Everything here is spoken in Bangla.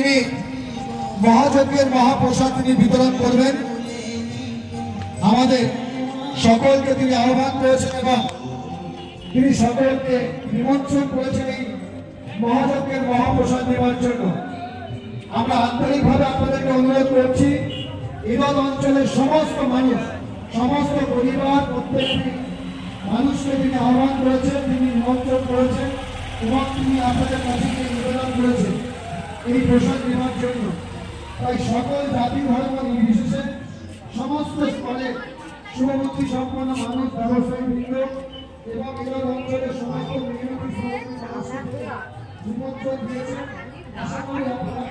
তিনি মহাযজ্ঞের মহাপ্রসাদ তিনি বিতরণ করবেন। আমাদের সকলকে তিনি আহ্বান করেছেন এবং তিনি সকলকে নিমন্ত্রণ করেছেন এই মহাযজ্ঞের মহাপ্রসাদ নেওয়ার জন্য। আমরা আন্তরিকভাবে আপনাদেরকে অনুরোধ করছি, ইরোদ অঞ্চলের সমস্ত মানুষ, সমস্ত পরিবার, প্রত্যেকটি মানুষকে তিনি আহ্বান করেছেন, তিনি নিমন্ত্রণ করেছেন এবং তিনি আপনাদের কাছে নিবেদন করেছেন এই প্রসাদ নেওয়ার জন্য। তাই সকল জাতি ধর্ম নির্বিশেষে সমস্ত স্তরে শুভবুদ্ধি সম্পন্ন মানুষ, ব্যবসায়ী বৃন্দ এবং ইরোদ অঞ্চলের সমস্ত নিমন্ত্রণ দিয়েছেন। আশা করি আপনারা